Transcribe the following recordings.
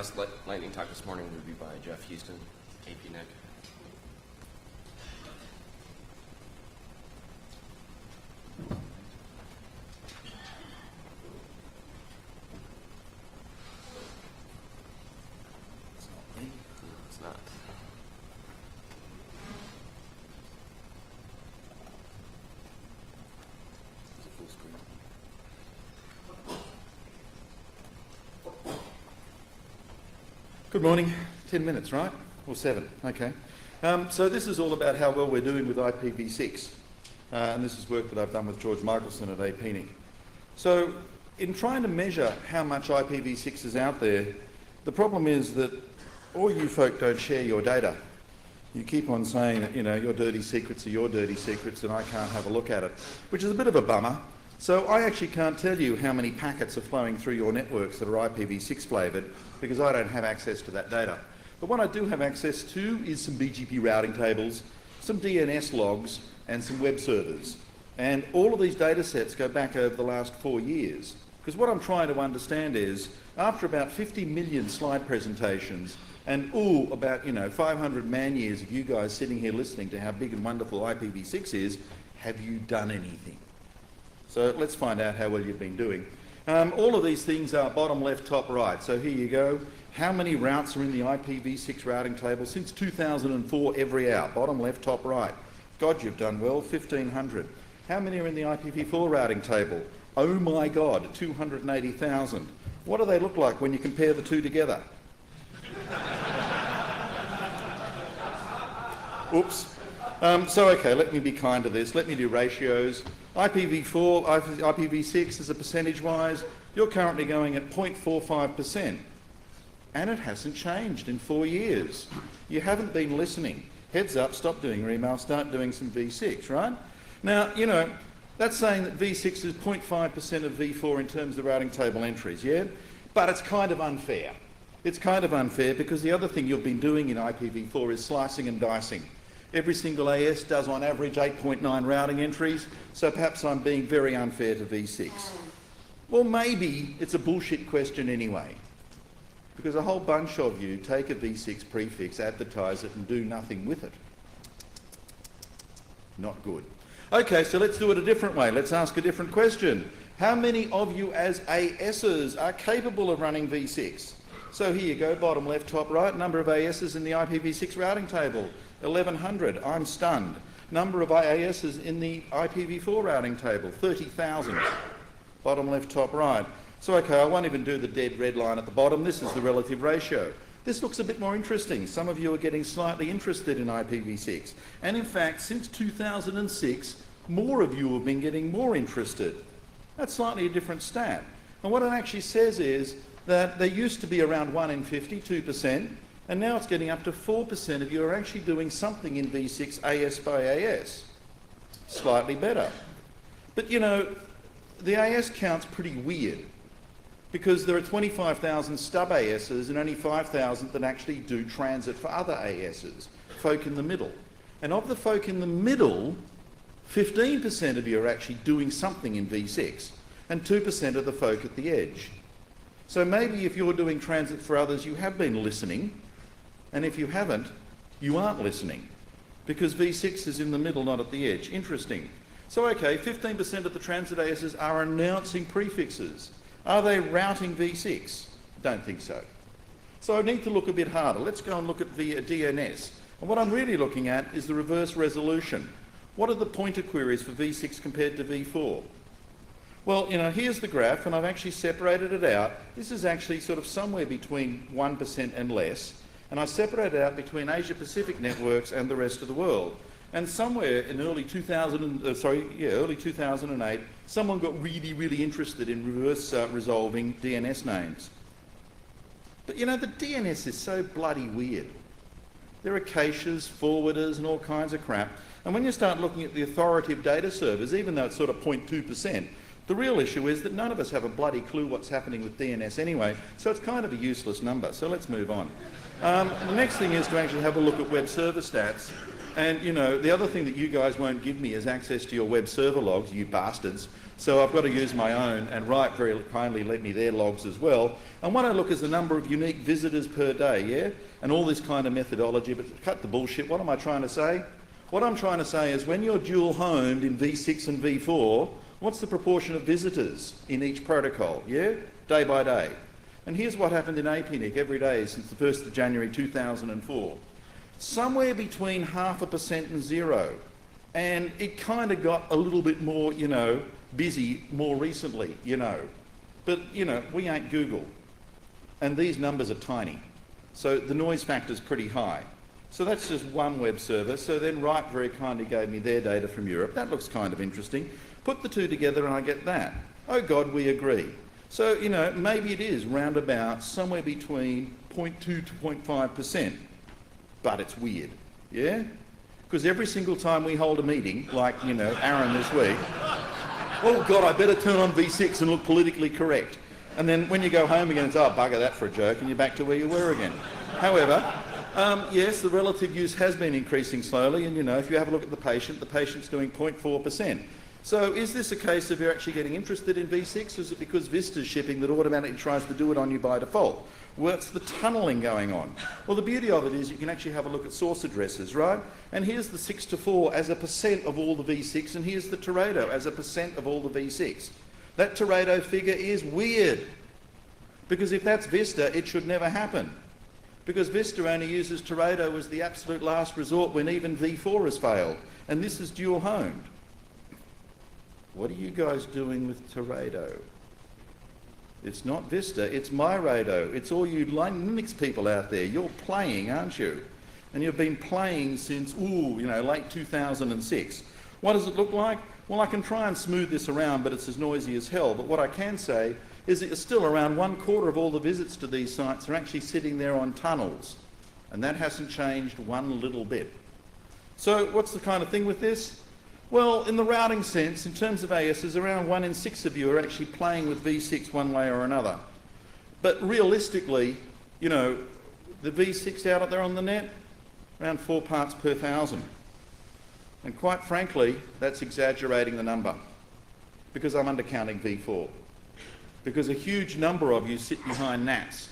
last lightning talk this morning would be by Geoff, Huston, AP NEC. It's not. It's a full screen. Good morning. 10 minutes, right? Or 7, okay. So this is all about how well we're doing with IPv6. And this is work that I've done with George Michelson at AP NEC. So in trying to measure how much IPv6 is out there, the problem is that all you folk don't share your data. You keep on saying that, you know, your dirty secrets are your dirty secrets and I can't have a look at it, which is a bit of a bummer. So I actually can't tell you how many packets are flowing through your networks that are IPv6 flavoured because I don't have access to that data. But what I do have access to is some BGP routing tables, some DNS logs and some web servers. And all of these data sets go back over the last 4 years. Because what I'm trying to understand is, after about 50 million slide presentations and about 500 man years of you guys sitting here listening to how big and wonderful IPv6 is, have you done anything? So let's find out how well you've been doing. All of these things are bottom left, top right. So here you go. How many routes are in the IPv6 routing table since 2004 every hour? Bottom left, top right. God, you've done well, 1,500. How many are in the IPv4 routing table? Oh my God, 280,000. What do they look like when you compare the two together? Oops. Okay, let me be kind to this. Let me do ratios. IPv4, IPv6 as a percentage-wise, you're currently going at 0.45%. And it hasn't changed in 4 years. You haven't been listening. Heads up, stop doing your email, start doing some V6, right? Now, that's saying that V6 is 0.5% of V4 in terms of routing table entries, yeah? But it's kind of unfair. It's kind of unfair because the other thing you've been doing in IPv4 is slicing and dicing. Every single AS does on average 8.9 routing entries, so perhaps I'm being very unfair to V6. Well, maybe it's a bullshit question anyway, because a whole bunch of you take a V6 prefix, advertise it and do nothing with it. Not good. Okay, so let's do it a different way. Let's ask a different question. How many of you as ASs are capable of running V6? So here you go, bottom left, top right, number of ASs in the IPv6 routing table, 1,100. I'm stunned. Number of ASs in the IPv4 routing table, 30,000. Bottom left, top right. So okay, I won't even do the dead red line at the bottom. This is the relative ratio. This looks a bit more interesting. Some of you are getting slightly interested in IPv6. And in fact, since 2006, more of you have been getting more interested. That's slightly a different stat. And what it actually says is that there used to be around 1 in 50, 2%, and now it's getting up to 4% of you are actually doing something in V6 AS by AS. Slightly better. But the AS count's pretty weird, because there are 25,000 stub ASs and only 5,000 that actually do transit for other ASs, folk in the middle. And of the folk in the middle, 15% of you are actually doing something in V6, and 2% are the folk at the edge. So maybe if you're doing transit for others, you have been listening, and if you haven't, you aren't listening, because V6 is in the middle, not at the edge. Interesting. So okay, 15% of the transit ASs are announcing prefixes. Are they routing V6? Don't think so. So I need to look a bit harder. Let's go and look at DNS. And what I'm really looking at is the reverse resolution. What are the pointer queries for V6 compared to V4? Well, here's the graph, and I've actually separated it out. This is actually sort of somewhere between 1% and less. And I separated it out between Asia-Pacific networks and the rest of the world. And somewhere in early 2008, someone got really, really interested in reverse resolving DNS names. But the DNS is so bloody weird. There are caches, forwarders, and all kinds of crap. And when you start looking at the authoritative data servers, even though it's sort of 0.2%, the real issue is that none of us have a bloody clue what's happening with DNS anyway, so it's kind of a useless number. So let's move on. The next thing is to actually have a look at web server stats. And, you know, the other thing that you guys won't give me is access to your web server logs, you bastards. So I've got to use my own, and Right very kindly let me their logs as well. And what I look is the number of unique visitors per day, yeah? And all this kind of methodology, but cut the bullshit. What am I trying to say? What I'm trying to say is when you're dual homed in V6 and V4, what's the proportion of visitors in each protocol, yeah? Day by day. And here's what happened in APNIC every day since the 1st of January 2004. Somewhere between 0.5% and 0. And it kind of got a little bit more, you know, busy more recently, you know. But, you know, we ain't Google. And these numbers are tiny. So the noise factor is pretty high. So that's just one web server. So then Right very kindly gave me their data from Europe. That looks kind of interesting. Put the two together and I get that. Oh God, we agree. So, you know, maybe it is roundabout somewhere between 0.2 to 0.5%. But it's weird, yeah? Because every single time we hold a meeting, like, you know, Aaron this week, oh God, I better turn on V6 and look politically correct. And then when you go home again, it's, oh, bugger that for a joke, and you're back to where you were again. However, yes, the relative use has been increasing slowly, and, you know, if you have a look at the patient's doing 0.4%. So is this a case of you're actually getting interested in V6, or is it because Vista's shipping that automatically tries to do it on you by default? What's the tunnelling going on? Well, the beauty of it is you can actually have a look at source addresses, right? And here's the 6 to 4 as a percent of all the V6, and here's the Teredo as a percent of all the V6. That Teredo figure is weird, because if that's Vista, it should never happen. Because Vista only uses Teredo as the absolute last resort when even V4 has failed, and this is dual homed. What are you guys doing with Teredo? It's not Vista, it's MyRado. It's all you Linux people out there. You're playing, aren't you? And you've been playing since, you know, late 2006. What does it look like? Well, I can try and smooth this around, but it's as noisy as hell. But what I can say is that still around 1/4 of all the visits to these sites are actually sitting there on tunnels. And that hasn't changed one little bit. So what's the kind of thing with this? Well, in the routing sense, in terms of ASs, around 1 in 6 of you are actually playing with V6 one way or another. But realistically, you know, the V6 out there on the net, around 4 parts per thousand. And quite frankly, that's exaggerating the number, because I'm undercounting V4. Because a huge number of you sit behind NATs,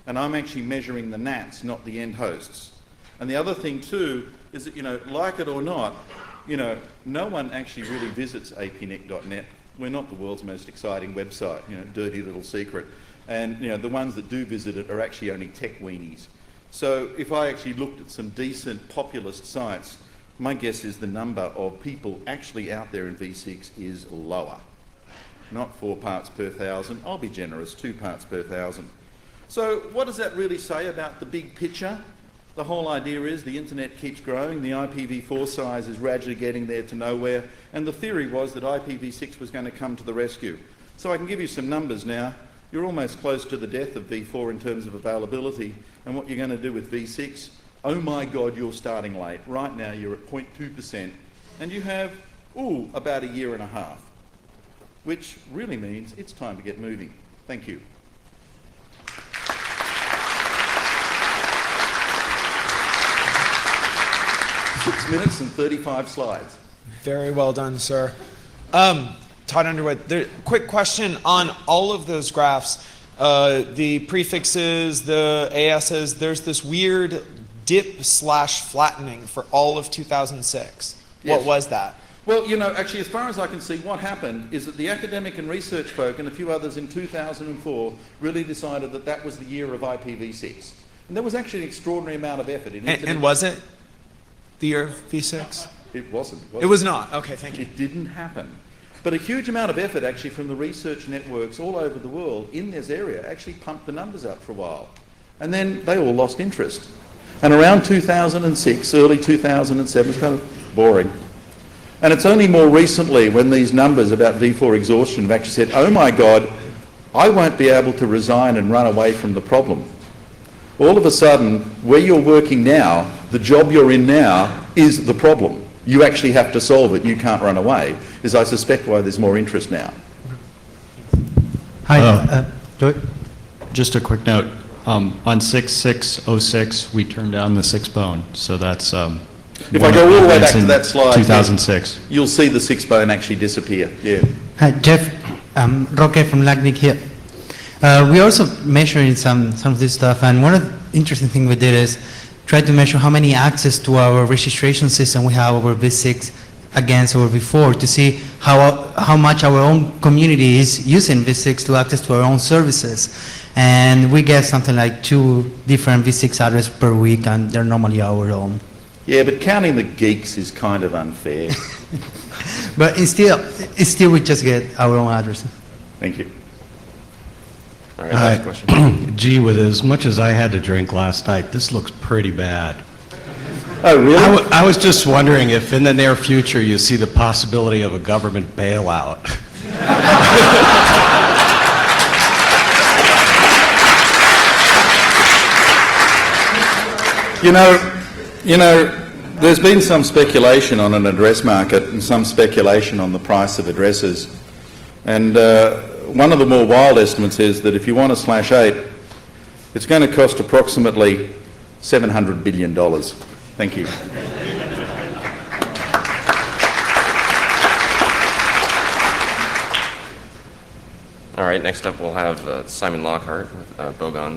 and I'm actually measuring the NATs, not the end hosts. And the other thing too is that, you know, like it or not, you know, no one actually really visits apnic.net. We're not the world's most exciting website, you know, dirty little secret. And, you know, the ones that do visit it are actually only tech weenies. So if I actually looked at some decent populist sites, my guess is the number of people actually out there in V6 is lower. Not 4 parts per thousand, I'll be generous, 2 parts per thousand. So what does that really say about the big picture? The whole idea is the internet keeps growing, the IPv4 size is gradually getting there to nowhere, and the theory was that IPv6 was going to come to the rescue. So I can give you some numbers now. You're almost close to the death of V4 in terms of availability, and what you're going to do with V6, oh my God, you're starting late. Right now you're at 0.2%, and you have, about a year and a half, which really means it's time to get moving. Thank you. 6 minutes and 35 slides. Very well done, sir. Todd Underwood, quick question on all of those graphs. The prefixes, the ASs, there's this weird dip/flattening for all of 2006. Yes. What was that? Well, you know, actually, as far as I can see, what happened is that the academic and research folk and a few others in 2004 really decided that that was the year of IPv6. And there was actually an extraordinary amount of effort in it. And was it the year of V6? It wasn't. It was not. Okay, thank you. It didn't happen. But a huge amount of effort actually from the research networks all over the world in this area actually pumped the numbers up for a while. And then they all lost interest. And around 2006, early 2007, it's kind of boring. And it's only more recently when these numbers about V4 exhaustion have actually said, oh my God, I won't be able to resign and run away from the problem. All of a sudden, where you're working now, the job you're in now is the problem. You actually have to solve it. You can't run away, is I suspect why there's more interest now. Hi, just a quick note. On 6606, we turned down the 6 bone, so that's If I go all the way back to in that slide, 2006. you'll see the 6 bone actually disappear. Yeah. Hi, Geoff, Roque from LACNIC here. We also measuring some of this stuff, and one of the interesting things we did is try to measure how many access to our registration system we have over V6 against over V4 to see how much our own community is using V6 to access to our own services. And we get something like 2 different V6 addresses per week, and they're normally our own. Yeah, but counting the geeks is kind of unfair. But it's still we just get our own addresses. Thank you. All right, next question. Gee, with as much as I had to drink last night, this looks pretty bad. Oh, really? I was just wondering if in the near future you see the possibility of a government bailout. You know, there's been some speculation on an address market and some speculation on the price of addresses. And one of the more wild estimates is that if you want a /8, it's going to cost approximately $700 billion. Thank you. All right, next up we'll have Simon Lockhart with Bogons.